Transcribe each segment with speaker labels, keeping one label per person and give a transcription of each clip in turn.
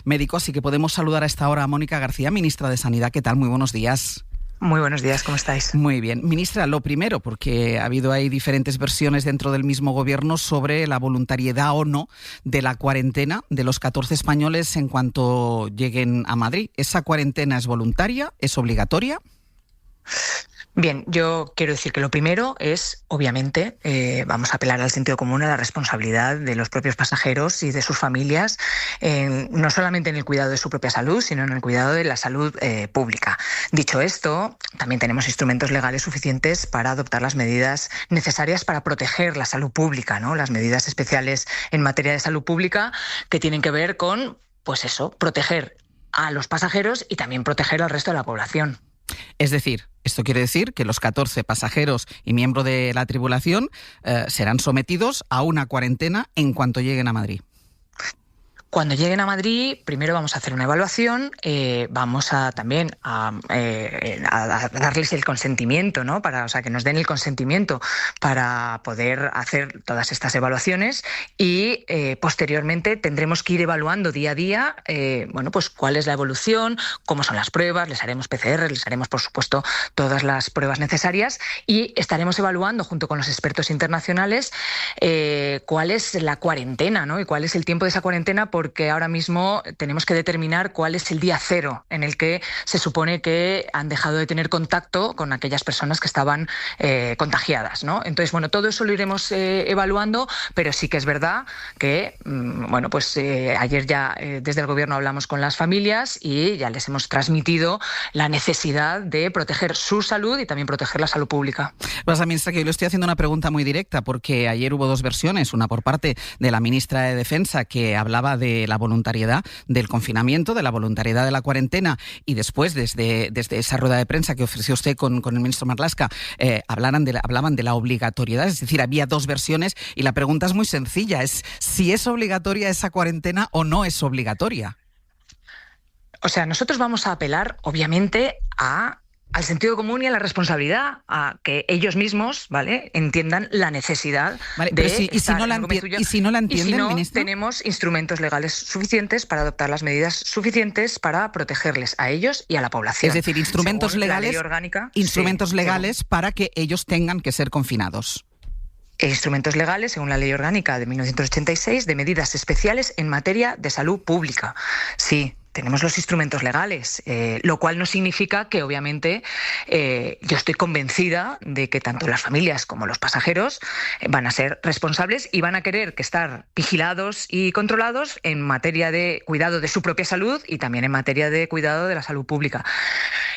Speaker 1: médico, así que podemos saludar a esta hora a Mónica García, ministra de Sanidad. ¿Qué tal? Muy buenos días.
Speaker 2: Muy buenos días, ¿cómo estáis?
Speaker 1: Muy bien. Ministra, lo primero, porque ha habido ahí diferentes versiones dentro del mismo gobierno sobre la voluntariedad o no de la cuarentena de los 14 españoles en cuanto lleguen a Madrid. ¿Esa cuarentena es voluntaria? ¿Es obligatoria?
Speaker 2: Bien, yo quiero decir que lo primero es, obviamente, vamos a apelar al sentido común, a la responsabilidad de los propios pasajeros y de sus familias, no solamente en el cuidado de su propia salud, sino en el cuidado de la salud pública. Dicho esto, también tenemos instrumentos legales suficientes para adoptar las medidas necesarias para proteger la salud pública, ¿no? Las medidas especiales en materia de salud pública que tienen que ver con, pues eso, proteger a los pasajeros y también proteger al resto de la población.
Speaker 1: Es decir, esto quiere decir que los 14 pasajeros y miembros de la tripulación serán sometidos a una cuarentena en cuanto lleguen a Madrid.
Speaker 2: Cuando lleguen a Madrid, primero vamos a hacer una evaluación, vamos a también a darles el consentimiento, ¿no? Que nos den el consentimiento para poder hacer todas estas evaluaciones y posteriormente tendremos que ir evaluando día a día, pues cuál es la evolución, cómo son las pruebas, les haremos PCR, les haremos por supuesto todas las pruebas necesarias y estaremos evaluando junto con los expertos internacionales cuál es la cuarentena, ¿no? Y cuál es el tiempo de esa cuarentena, porque ahora mismo tenemos que determinar cuál es el día cero en el que se supone que han dejado de tener contacto con aquellas personas que estaban contagiadas, ¿no? Entonces, todo eso lo iremos evaluando, pero sí que es verdad que, ayer ya desde el Gobierno hablamos con las familias y ya les hemos transmitido la necesidad de proteger su salud y también proteger la salud pública.
Speaker 1: Pues, ministra, que yo le estoy haciendo una pregunta muy directa, porque ayer hubo dos versiones, una por parte de la ministra de Defensa, que hablaba de la voluntariedad del confinamiento, de la voluntariedad de la cuarentena, y después, desde esa rueda de prensa que ofreció usted con el ministro Marlaska, hablaban de la obligatoriedad, es decir, había dos versiones, y la pregunta es muy sencilla, es si es obligatoria esa cuarentena o no es obligatoria.
Speaker 2: O sea, nosotros vamos a apelar, obviamente, al sentido común y a la responsabilidad, a que ellos mismos, ¿vale?, entiendan la necesidad de
Speaker 1: ¿Y si no la entienden, ministro?
Speaker 2: Tenemos instrumentos legales suficientes para adoptar las medidas suficientes para protegerles a ellos y a la población.
Speaker 1: Es decir, instrumentos legales para que ellos tengan que ser confinados.
Speaker 2: Instrumentos legales, según la Ley Orgánica de 1986, de medidas especiales en materia de salud pública. Sí, tenemos los instrumentos legales, lo cual no significa que, obviamente, yo estoy convencida de que tanto las familias como los pasajeros van a ser responsables y van a querer estar vigilados y controlados en materia de cuidado de su propia salud y también en materia de cuidado de la salud pública.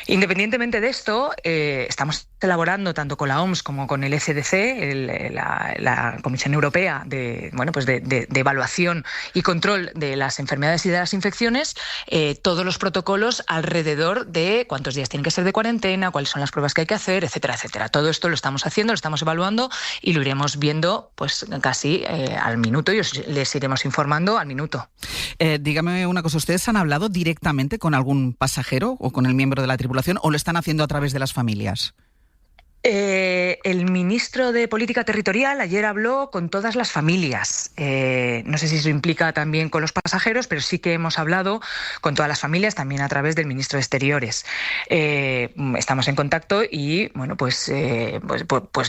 Speaker 2: Independientemente de esto, estamos elaborando tanto con la OMS como con el ECDC, la Comisión Europea de evaluación y control de las enfermedades y de las infecciones, todos los protocolos alrededor de cuántos días tienen que ser de cuarentena, cuáles son las pruebas que hay que hacer, etcétera, etcétera. Todo esto lo estamos haciendo, lo estamos evaluando y lo iremos viendo pues casi al minuto y les iremos informando al minuto.
Speaker 1: Dígame una cosa, ¿ustedes han hablado directamente con algún pasajero o con el miembro de la tripulación o lo están haciendo a través de las familias?
Speaker 2: El ministro de Política Territorial ayer habló con todas las familias. No sé si eso implica también con los pasajeros, pero sí que hemos hablado con todas las familias, también a través del ministro de Exteriores. Estamos en contacto y pues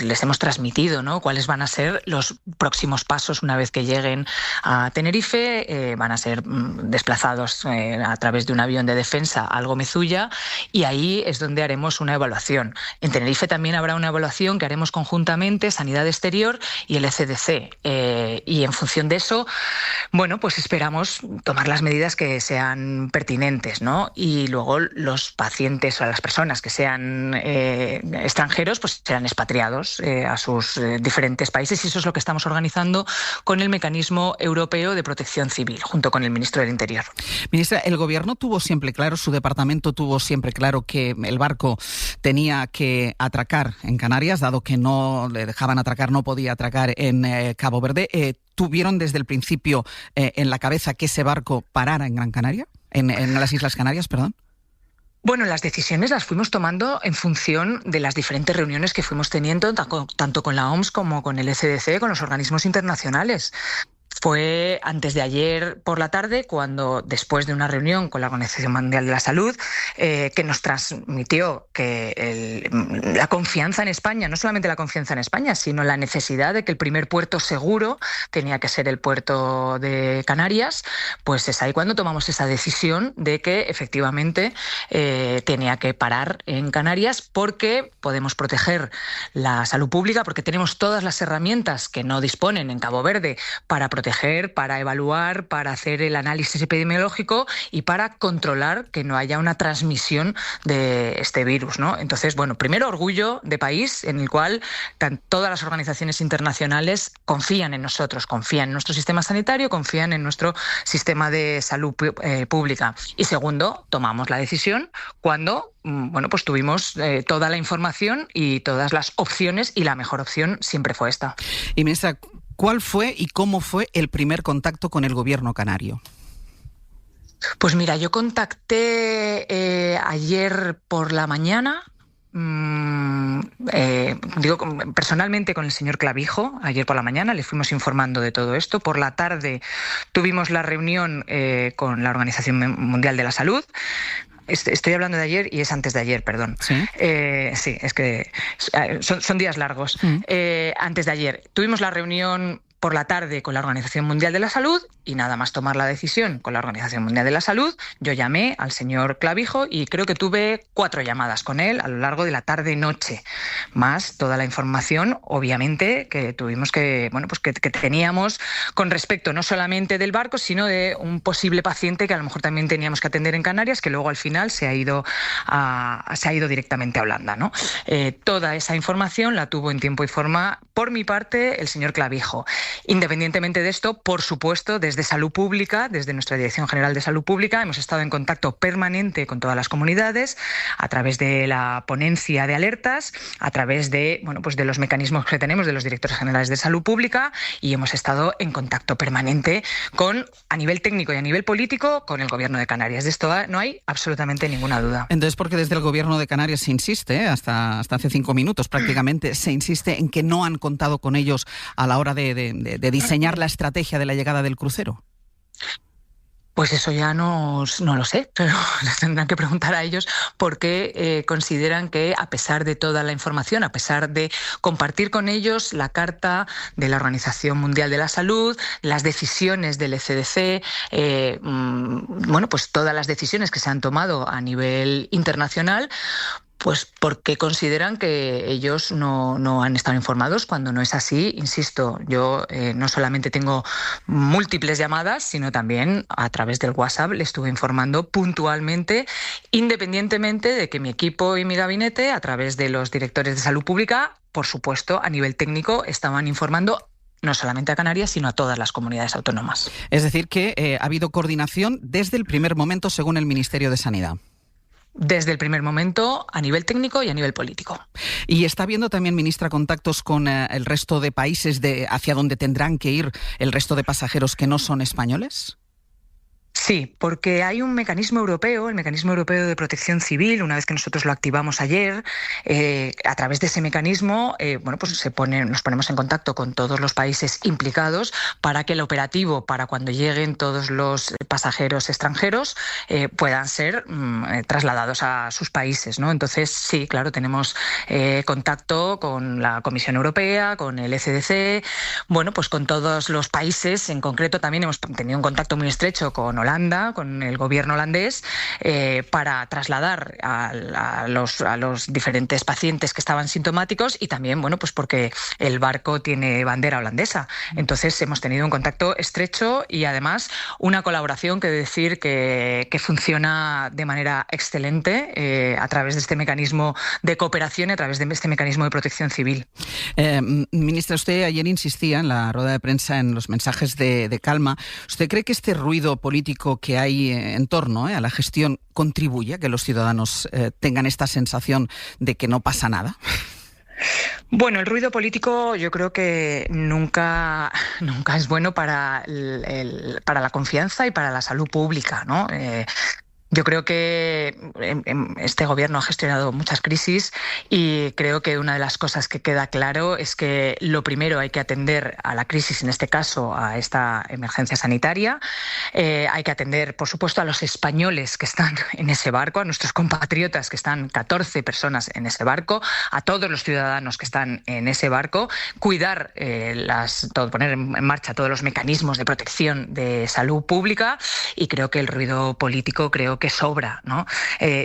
Speaker 2: les hemos transmitido, ¿no?, cuáles van a ser los próximos pasos una vez que lleguen a Tenerife. Van a ser desplazados a través de un avión de defensa al Gómez Ulla y ahí es donde haremos una evaluación. En Tenerife también habrá una evaluación que haremos conjuntamente Sanidad Exterior y el ECDC. Y en función de eso, pues esperamos tomar las medidas que sean pertinentes, ¿no? Y luego los pacientes o las personas que sean extranjeros, pues serán expatriados a sus diferentes países y eso es lo que estamos organizando con el Mecanismo Europeo de Protección Civil, junto con el Ministro del Interior.
Speaker 1: Ministra, el Gobierno tuvo siempre claro, su departamento tuvo siempre claro que el barco tenía que atracar en Canarias, dado que no le dejaban atracar, no podía atracar en Cabo Verde. ¿Tuvieron desde el principio en la cabeza que ese barco parara en Gran Canaria? En las Islas Canarias, perdón.
Speaker 2: Bueno, las decisiones las fuimos tomando en función de las diferentes reuniones que fuimos teniendo, tanto con la OMS como con el ECDC, con los organismos internacionales. fue antes de ayer por la tarde, cuando, después de una reunión con la Organización Mundial de la Salud, que nos transmitió que la confianza en España, no solamente la confianza en España, sino la necesidad de que el primer puerto seguro tenía que ser el puerto de Canarias, pues es ahí cuando tomamos esa decisión de que efectivamente tenía que parar en Canarias, porque podemos proteger la salud pública, porque tenemos todas las herramientas que no disponen en Cabo Verde para proteger, para evaluar, para hacer el análisis epidemiológico y para controlar que no haya una transmisión de este virus, ¿no? Entonces, bueno, primero, orgullo de país en el cual todas las organizaciones internacionales confían en nosotros, confían en nuestro sistema sanitario, confían en nuestro sistema de salud pública. Y segundo, tomamos la decisión cuando pues tuvimos toda la información y todas las opciones, y la mejor opción siempre fue esta.
Speaker 1: Y ministra, ¿cuál fue y cómo fue el primer contacto con el gobierno canario?
Speaker 2: Pues mira, yo contacté ayer por la mañana, personalmente con el señor Clavijo. Ayer por la mañana le fuimos informando de todo esto. Por la tarde tuvimos la reunión con la Organización Mundial de la Salud. Estoy hablando de ayer y es antes de ayer, perdón.
Speaker 1: Sí,
Speaker 2: sí, es que son días largos. Antes de ayer tuvimos la reunión por la tarde con la Organización Mundial de la Salud, y nada más tomar la decisión con la Organización Mundial de la Salud, yo llamé al señor Clavijo y creo que tuve 4 llamadas con él a lo largo de la tarde-noche, más toda la información, obviamente, que tuvimos que teníamos con respecto no solamente del barco, sino de un posible paciente que a lo mejor también teníamos que atender en Canarias, que luego al final se ha ido directamente a Holanda, ¿no? Toda esa información la tuvo en tiempo y forma, por mi parte, el señor Clavijo. Independientemente de esto, por supuesto, desde Salud Pública, desde nuestra Dirección General de Salud Pública, hemos estado en contacto permanente con todas las comunidades a través de la ponencia de alertas, a través de de los mecanismos que tenemos de los directores generales de Salud Pública, y hemos estado en contacto permanente a nivel técnico y a nivel político, con el Gobierno de Canarias. De esto no hay absolutamente ninguna duda.
Speaker 1: Entonces, porque desde el Gobierno de Canarias se insiste, hasta hace 5 minutos prácticamente, se insiste en que no han contado con ellos a la hora de diseñar la estrategia de la llegada del crucero?
Speaker 2: Pues eso ya no lo sé, pero les tendrán que preguntar a ellos por qué consideran que, a pesar de toda la información, a pesar de compartir con ellos la carta de la Organización Mundial de la Salud, las decisiones del ECDC, pues todas las decisiones que se han tomado a nivel internacional, pues porque consideran que ellos no han estado informados, cuando no es así. Insisto, yo no solamente tengo múltiples llamadas, sino también a través del WhatsApp le estuve informando puntualmente, independientemente de que mi equipo y mi gabinete, a través de los directores de Salud Pública, por supuesto, a nivel técnico, estaban informando no solamente a Canarias, sino a todas las comunidades autónomas.
Speaker 1: Es decir, que ha habido coordinación desde el primer momento, según el Ministerio de Sanidad.
Speaker 2: Desde el primer momento, a nivel técnico y a nivel político.
Speaker 1: ¿Y está habiendo también, ministra, contactos con el resto de países hacia donde tendrán que ir el resto de pasajeros que no son españoles?
Speaker 2: Sí, porque hay un mecanismo europeo, el Mecanismo Europeo de Protección Civil. Una vez que nosotros lo activamos ayer, a través de ese mecanismo, nos ponemos en contacto con todos los países implicados para que el operativo, para cuando lleguen todos los pasajeros extranjeros, puedan ser trasladados a sus países, ¿no? Entonces, sí, claro, tenemos contacto con la Comisión Europea, con el ECDC, pues con todos los países. En concreto, también hemos tenido un contacto muy estrecho con Holanda, con el gobierno holandés, para trasladar a los diferentes pacientes que estaban sintomáticos, y también, porque el barco tiene bandera holandesa. Entonces hemos tenido un contacto estrecho y además una colaboración que funciona de manera excelente a través de este mecanismo de cooperación y a través de este mecanismo de protección civil.
Speaker 1: Ministra, usted ayer insistía en la rueda de prensa en los mensajes de calma. ¿Usted cree que este ruido político que hay en torno a la gestión contribuye a que los ciudadanos tengan esta sensación de que no pasa nada?
Speaker 2: Bueno, el ruido político yo creo que nunca es bueno para la confianza y para la salud pública, ¿no? Yo creo que este gobierno ha gestionado muchas crisis y creo que una de las cosas que queda claro es que lo primero hay que atender a la crisis, en este caso a esta emergencia sanitaria. Hay que atender, por supuesto, a los españoles que están en ese barco, a nuestros compatriotas que están 14 personas en ese barco, a todos los ciudadanos que están en ese barco, cuidar, poner en marcha todos los mecanismos de protección de salud pública, y creo que el ruido político que sobra, ¿no?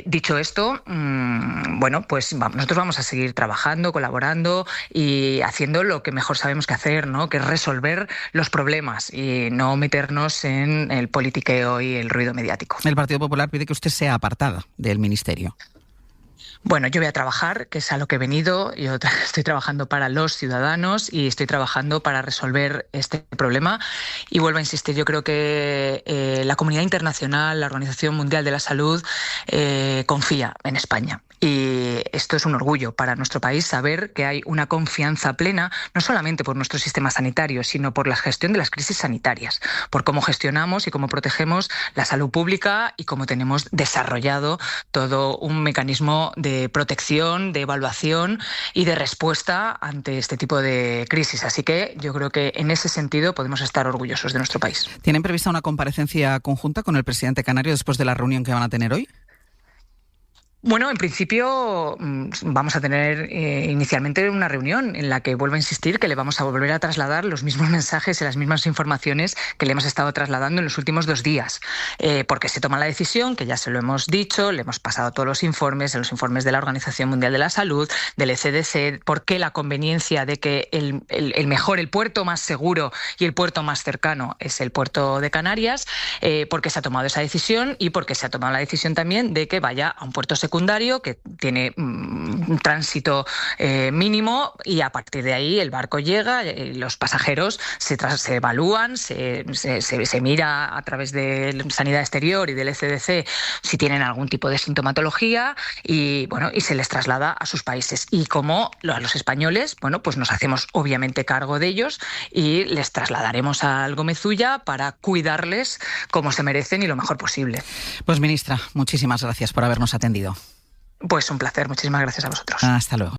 Speaker 2: Dicho esto, pues nosotros vamos a seguir trabajando, colaborando y haciendo lo que mejor sabemos que hacer, ¿no? Que es resolver los problemas y no meternos en el politiqueo y el ruido mediático.
Speaker 1: El Partido Popular pide que usted sea apartada del ministerio.
Speaker 2: Bueno, yo voy a trabajar, que es a lo que he venido. Yo estoy trabajando para los ciudadanos y estoy trabajando para resolver este problema. Y vuelvo a insistir, yo creo que la comunidad internacional, la Organización Mundial de la Salud, confía en España. Y esto es un orgullo para nuestro país, saber que hay una confianza plena, no solamente por nuestro sistema sanitario, sino por la gestión de las crisis sanitarias, por cómo gestionamos y cómo protegemos la salud pública y cómo tenemos desarrollado todo un mecanismo de protección, de evaluación y de respuesta ante este tipo de crisis. Así que yo creo que en ese sentido podemos estar orgullosos de nuestro país.
Speaker 1: ¿Tienen prevista una comparecencia conjunta con el presidente canario después de la reunión que van a tener hoy?
Speaker 2: Bueno, en principio vamos a tener inicialmente una reunión en la que vuelvo a insistir que le vamos a volver a trasladar los mismos mensajes y las mismas informaciones que le hemos estado trasladando en los últimos 2 días, porque se toma la decisión, que ya se lo hemos dicho, le hemos pasado todos los informes de la Organización Mundial de la Salud, del ECDC, por qué la conveniencia de que el puerto más seguro y el puerto más cercano es el puerto de Canarias, porque se ha tomado esa decisión y porque se ha tomado la decisión también de que vaya a un puerto secundario que tiene un tránsito mínimo, y a partir de ahí el barco llega, los pasajeros se evalúan, se mira a través de Sanidad Exterior y del ECDC si tienen algún tipo de sintomatología y se les traslada a sus países. Y como a los españoles, pues nos hacemos obviamente cargo de ellos y les trasladaremos al Gómez Ulla para cuidarles como se merecen y lo mejor posible.
Speaker 1: Pues ministra, muchísimas gracias por habernos atendido.
Speaker 2: Pues un placer, muchísimas gracias a vosotros.
Speaker 1: Hasta luego.